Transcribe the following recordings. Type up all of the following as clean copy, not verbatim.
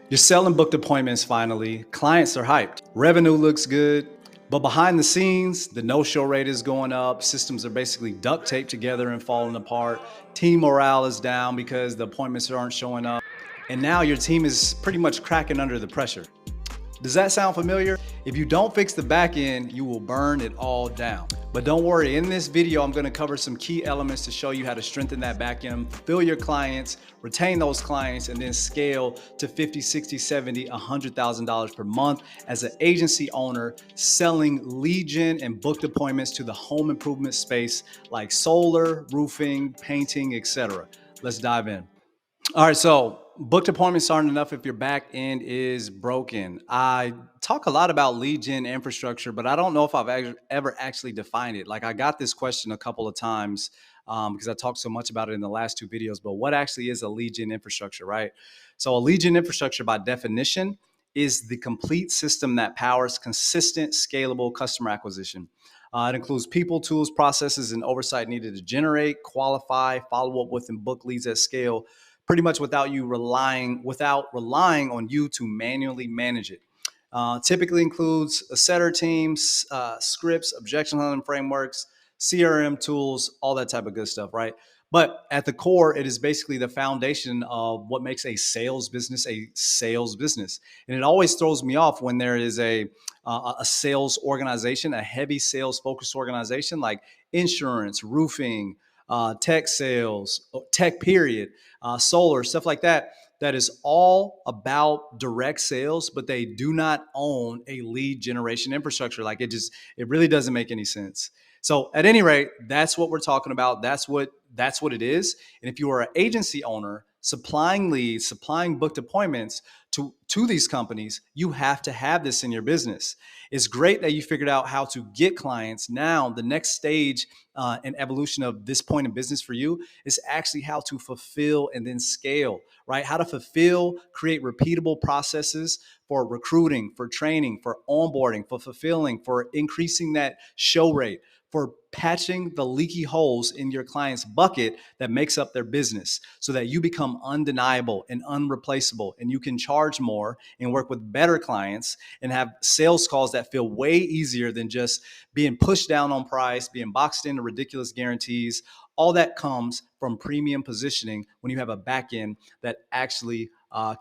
You're selling booked appointments finally. Clients are hyped. Revenue looks good. But behind the scenes, the no-show rate is going up. Systems are basically duct taped together and falling apart. Team morale is down because the appointments aren't showing up. And now your team is pretty much cracking under the pressure. Does that sound familiar? If you don't fix the back end, you will burn it all down. But don't worry, in this video, I'm gonna cover some key elements to show you how to strengthen that back end, fulfill your clients, retain those clients, and then scale to 50, 60, 70, $100,000 per month as an agency owner selling lead gen and booked appointments to the home improvement space like solar, roofing, painting, etc. Let's dive in. All right, so booked appointments aren't enough if your back end is broken. I talk a lot about lead gen infrastructure, but I don't know if I've ever actually defined it. Like I got this question a couple of times because I talked so much about it in the last two videos, but what actually is a lead gen infrastructure, right? So a lead gen infrastructure by definition is the complete system that powers consistent, scalable customer acquisition. It includes people, tools, processes, and oversight needed to generate, qualify, follow up with, and book leads at scale pretty much without relying on you to manually manage it. Typically includes a setter teams, scripts, objection handling frameworks, CRM tools, all that type of good stuff, right? But at the core, it is basically the foundation of what makes a sales business. And it always throws me off when there is a sales organization, a heavy sales focused organization like insurance, roofing, tech sales, tech period, solar, stuff like that. That is all about direct sales, but they do not own a lead generation infrastructure. Like it really doesn't make any sense. So at any rate, that's what we're talking about. That's what it is. And if you are an agency owner supplying leads, supplying booked appointments to these companies, you have to have this in your business. It's great that you figured out how to get clients. Now, the next stage and evolution of this point in business for you is actually how to fulfill and then scale, right? How to fulfill, create repeatable processes for recruiting, for training, for onboarding, for fulfilling, for increasing that show rate, for patching the leaky holes in your client's bucket that makes up their business so that you become undeniable and unreplaceable and you can charge more and work with better clients and have sales calls that feel way easier than just being pushed down on price, being boxed into ridiculous guarantees. All that comes from premium positioning when you have a back end that actually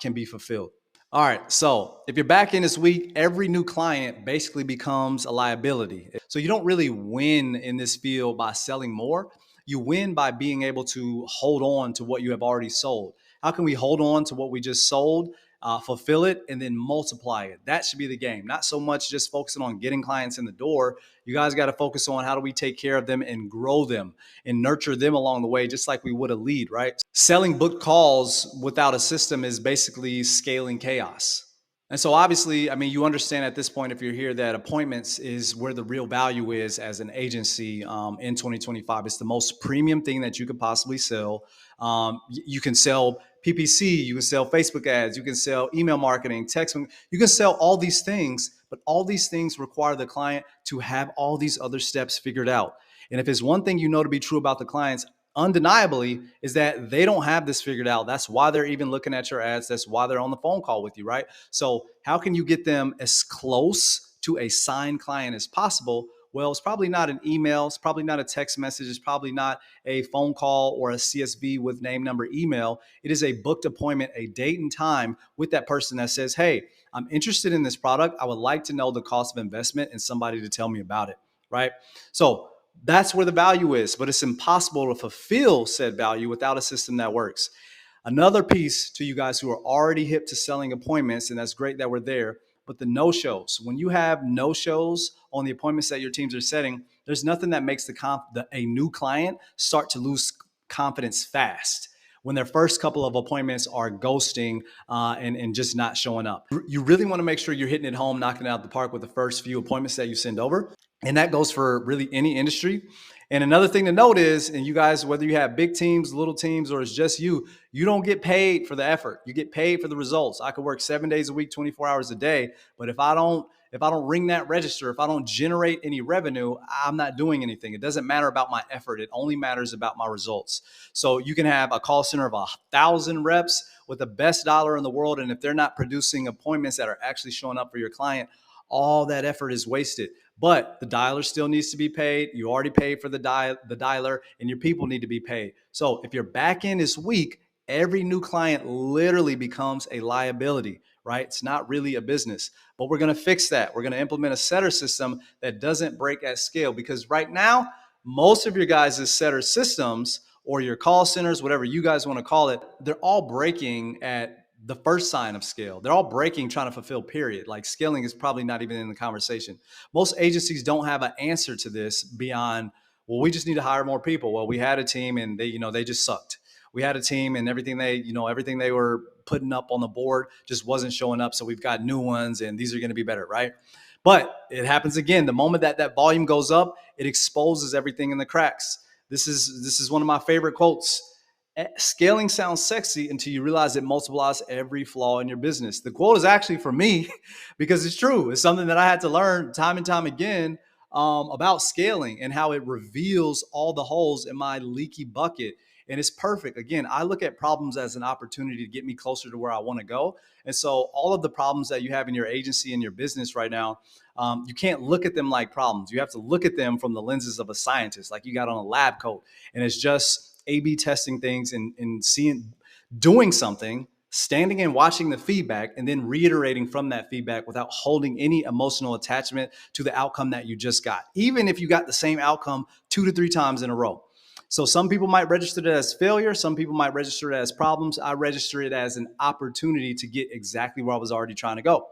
can be fulfilled. All right, so if your back end is weak, every new client basically becomes a liability. So you don't really win in this field by selling more. You win by being able to hold on to what you have already sold. How can we hold on to what we just sold, fulfill it, and then multiply it? That should be the game. Not so much just focusing on getting clients in the door. You guys got to focus on how do we take care of them and grow them and nurture them along the way, just like we would a lead, right? Selling booked calls without a system is basically scaling chaos. And so obviously, I mean, you understand at this point, if you're here, that appointments is where the real value is as an agency in 2025. It's the most premium thing that you could possibly sell. You can sell PPC, you can sell Facebook ads, you can sell email marketing, text, you can sell all these things, but all these things require the client to have all these other steps figured out. And if it's one thing you know to be true about the clients, undeniably, is that they don't have this figured out. That's why they're even looking at your ads. That's why they're on the phone call with you, right? So how can you get them as close to a signed client as possible? Well, it's probably not an email. It's probably not a text message. It's probably not a phone call or a CSV with name, number, email. It is a booked appointment, a date and time with that person that says, hey, I'm interested in this product. I would like to know the cost of investment and somebody to tell me about it, right? So that's where the value is, but it's impossible to fulfill said value without a system that works. Another piece to you guys who are already hip to selling appointments, and that's great that we're there, but the no-shows. When you have no-shows on the appointments that your teams are setting, there's nothing that makes a new client start to lose confidence fast when their first couple of appointments are ghosting and just not showing up. You really want to make sure you're hitting it home, knocking it out the park with the first few appointments that you send over. And that goes for really any industry. And another thing to note is, and you guys, whether you have big teams, little teams, or it's just you don't get paid for the effort. You get paid for the results. I could work 7 days a week, 24 hours a day, but if I don't ring that register, if I don't generate any revenue, I'm not doing anything. It doesn't matter about my effort. It only matters about my results. So you can have a call center of 1,000 reps with the best dollar in the world, and if they're not producing appointments that are actually showing up for your client, all that effort is wasted. But the dialer still needs to be paid. You already paid for the dialer, and your people need to be paid. So if your back end is weak, every new client literally becomes a liability, right? It's not really a business. But we're going to fix that. We're going to implement a setter system that doesn't break at scale, because right now, most of your guys' setter systems or your call centers, whatever you guys want to call it, they're all breaking at the first sign of scale. They're all breaking trying to fulfill, period. Like, scaling is probably not even in the conversation. Most agencies don't have an answer to this beyond, well, we just need to hire more people. Well, we had a team and they just sucked. We had a team and everything they were putting up on the board just wasn't showing up. So we've got new ones and these are going to be better, right? But it happens again. The moment that volume goes up, it exposes everything in the cracks. This is one of my favorite quotes. Scaling sounds sexy until you realize it multiplies every flaw in your business. The quote is actually for me because it's true. It's something that I had to learn time and time again, about scaling and how it reveals all the holes in my leaky bucket. And it's perfect. Again, I look at problems as an opportunity to get me closer to where I want to go. And so all of the problems that you have in your agency and your business right now, you can't look at them like problems. You have to look at them from the lenses of a scientist, like you got on a lab coat. And it's just A/B testing things and seeing, doing something, standing and watching the feedback, and then reiterating from that feedback without holding any emotional attachment to the outcome that you just got, even if you got the same outcome 2 to 3 times in a row. So some people might register it as failure. Some people might register it as problems. I register it as an opportunity to get exactly where I was already trying to go.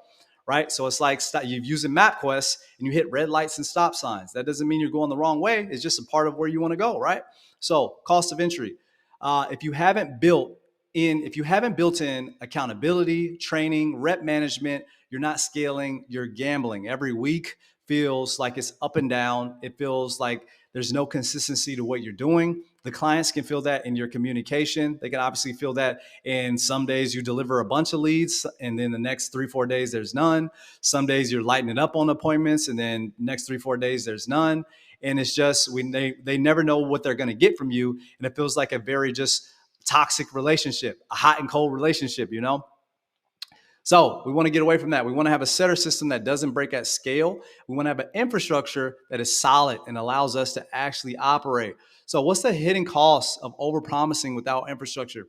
Right. So it's like you're using MapQuest and you hit red lights and stop signs. That doesn't mean you're going the wrong way. It's just a part of where you want to go. Right. So cost of entry. If you haven't built in accountability, training, rep management, you're not scaling, you're gambling. Every week feels like it's up and down. It feels like there's no consistency to what you're doing. The clients can feel that in your communication. They can obviously feel that in some days you deliver a bunch of leads and then the next 3-4 days there's none. Some days you're lighting it up on appointments and then next 3-4 days there's none. And it's just they never know what they're going to get from you. And it feels like a very just toxic relationship, a hot and cold relationship. So we want to get away from that. We want to have a setter system that doesn't break at scale. We want to have an infrastructure that is solid and allows us to actually operate. So what's the hidden cost of overpromising without infrastructure?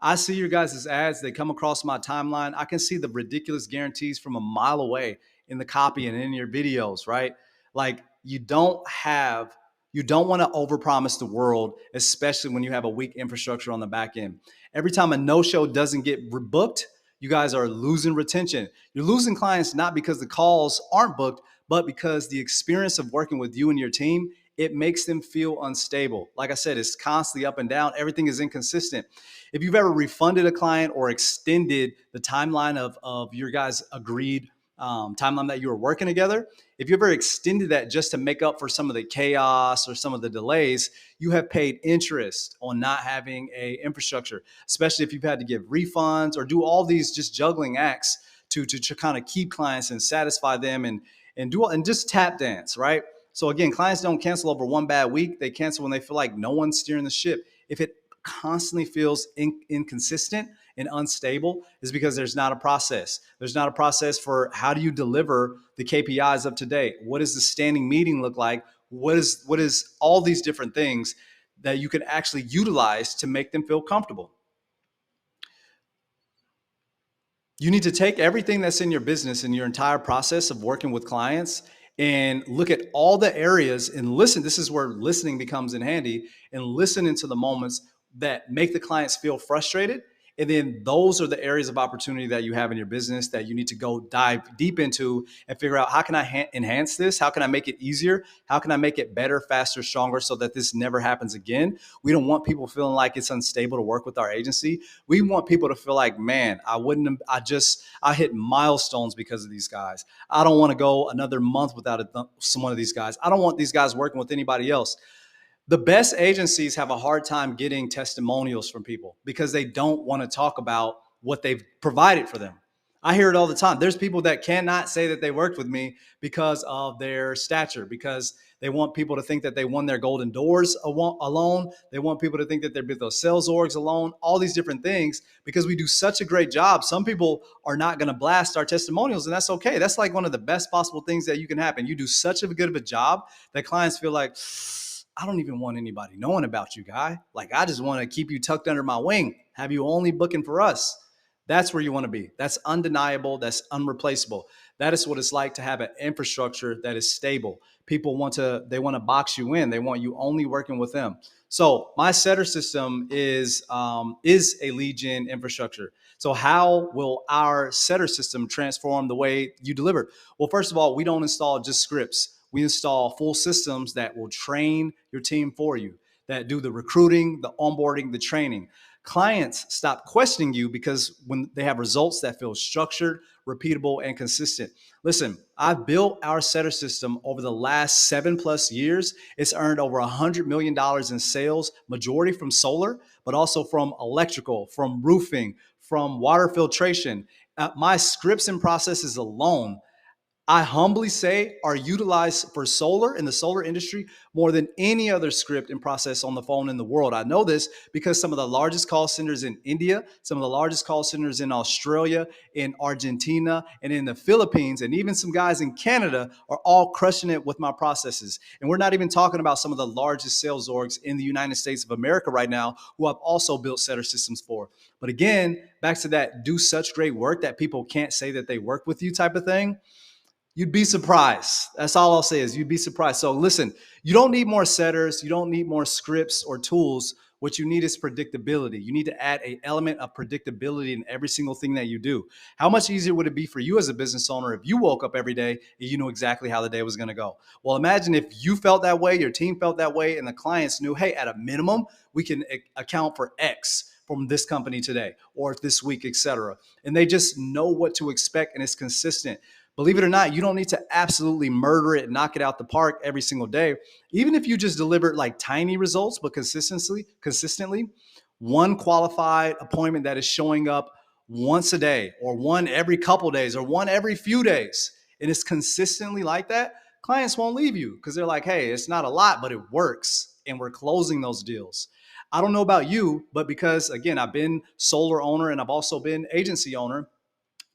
I see your guys' ads. They come across my timeline. I can see the ridiculous guarantees from a mile away in the copy and in your videos, right? Like you don't want to overpromise the world, especially when you have a weak infrastructure on the back end. Every time a no-show doesn't get booked, you guys are losing retention. You're losing clients not because the calls aren't booked, but because the experience of working with you and your team, it makes them feel unstable. Like I said, it's constantly up and down. Everything is inconsistent. If you've ever refunded a client or extended the timeline of your guys' agreed timeline that you were working together, if you ever extended that just to make up for some of the chaos or some of the delays, you have paid interest on not having a infrastructure, especially if you've had to give refunds or do all these just juggling acts to kind of keep clients and satisfy them and just tap dance, right? So again, clients don't cancel over one bad week. They cancel when they feel like no one's steering the ship. If it constantly feels inconsistent and unstable, is because there's not a process. There's not a process for how do you deliver the KPIs of today? What does the standing meeting look like? What is all these different things that you can actually utilize to make them feel comfortable? You need to take everything that's in your business and your entire process of working with clients and look at all the areas and listen. This is where listening becomes in handy, and listen into the moments that make the clients feel frustrated. And then those are the areas of opportunity that you have in your business that you need to go dive deep into and figure out, how can I enhance this? How can I make it easier? How can I make it better, faster, stronger so that this never happens again? We don't want people feeling like it's unstable to work with our agency. We want people to feel like, man, I hit milestones because of these guys. I don't want to go another month without some one of these guys. I don't want these guys working with anybody else. The best agencies have a hard time getting testimonials from people because they don't want to talk about what they've provided for them. I hear it all the time. There's people that cannot say that they worked with me because of their stature, because they want people to think that they won their golden doors alone. They want people to think that they built those sales orgs alone, all these different things, because we do such a great job. Some people are not going to blast our testimonials, and that's okay. That's like one of the best possible things that you can happen. You do such a good of a job that clients feel like, I don't even want anybody knowing about you, guy. Like, I just want to keep you tucked under my wing, have you only booking for us. That's where you want to be. That's undeniable. That's unreplaceable. That is what it's like to have an infrastructure that is stable. People they want to box you in. They want you only working with them. So my setter system is a lead gen infrastructure. So how will our setter system transform the way you deliver? Well, first of all, we don't install just scripts. We install full systems that will train your team for you, that do the recruiting, the onboarding, the training. Clients stop questioning you because when they have results that feel structured, repeatable, and consistent. Listen, I've built our setter system over the last 7+ years. It's earned over $100 million in sales, majority from solar, but also from electrical, from roofing, from water filtration. My scripts and processes alone, I humbly say, are utilized for solar in the solar industry more than any other script and process on the phone in the world. I know this because some of the largest call centers in India, some of the largest call centers in Australia, in Argentina, and in the Philippines, and even some guys in Canada are all crushing it with my processes. And we're not even talking about some of the largest sales orgs in the United States of America right now, who I've also built setter systems for. But again, back to that do such great work that people can't say that they work with you type of thing. You'd be surprised. That's all I'll say is you'd be surprised. So listen, you don't need more setters. You don't need more scripts or tools. What you need is predictability. You need to add an element of predictability in every single thing that you do. How much easier would it be for you as a business owner if you woke up every day and you knew exactly how the day was going to go? Well, imagine if you felt that way, your team felt that way, and the clients knew, hey, at a minimum, we can account for X from this company today or this week, etc. And they just know what to expect and it's consistent. Believe it or not, you don't need to absolutely murder it and knock it out the park every single day. Even if you just deliver like tiny results, but consistently, one qualified appointment that is showing up once a day or one every couple days or one every few days, and it's consistently like that, clients won't leave you because they're like, hey, it's not a lot, but it works. And we're closing those deals. I don't know about you, but because again, I've been solar owner and I've also been agency owner,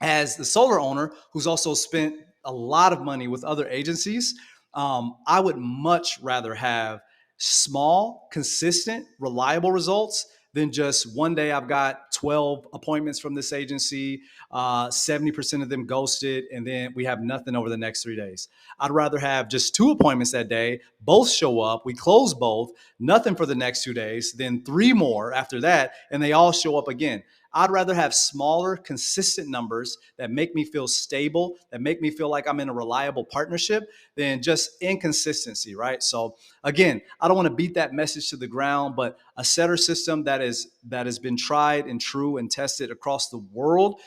as the solar owner who's also spent a lot of money with other agencies, I would much rather have small, consistent, reliable results than just one day I've got 12 appointments from this agency, 70% of them ghosted, and then we have nothing over the next 3 days. I'd rather have just 2 appointments that day, both show up, we close both, nothing for the next 2 days, then 3 more after that, and they all show up again. I'd rather have smaller, consistent numbers that make me feel stable, that make me feel like I'm in a reliable partnership than just inconsistency, right? So again, I don't want to beat that message to the ground, but a setter system that has been tried and true and tested across the world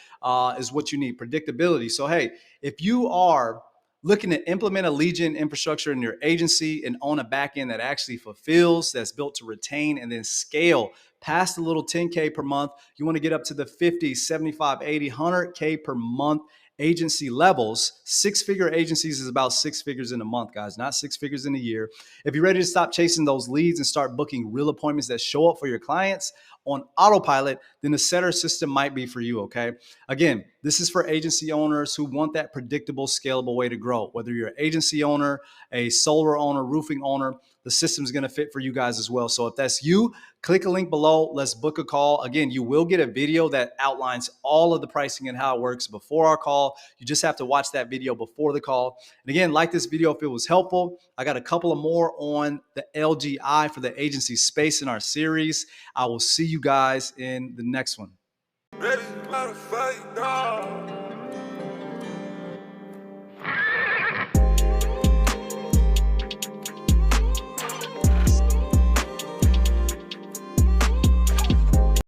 is what you need. Predictability. So hey, if you are looking to implement a lead gen infrastructure in your agency and own a backend that actually fulfills, that's built to retain and then scale past the little 10K per month, you want to get up to the 50, 75, 80, 100K per month agency levels. 6-figure agencies is about 6 figures in a month, guys, not 6 figures in a year. If you're ready to stop chasing those leads and start booking real appointments that show up for your clients on autopilot, then the setter system might be for you, okay? Again, this is for agency owners who want that predictable, scalable way to grow. Whether you're an agency owner, a solar owner, roofing owner, the system is going to fit for you guys as well. So if that's you, click a link below. Let's book a call. Again, you will get a video that outlines all of the pricing and how it works before our call. You just have to watch that video before the call. And again, like this video if it was helpful. I got a couple of more on the LGI for the agency space in our series. I will see you guys in the next one. Ready to fight, dog.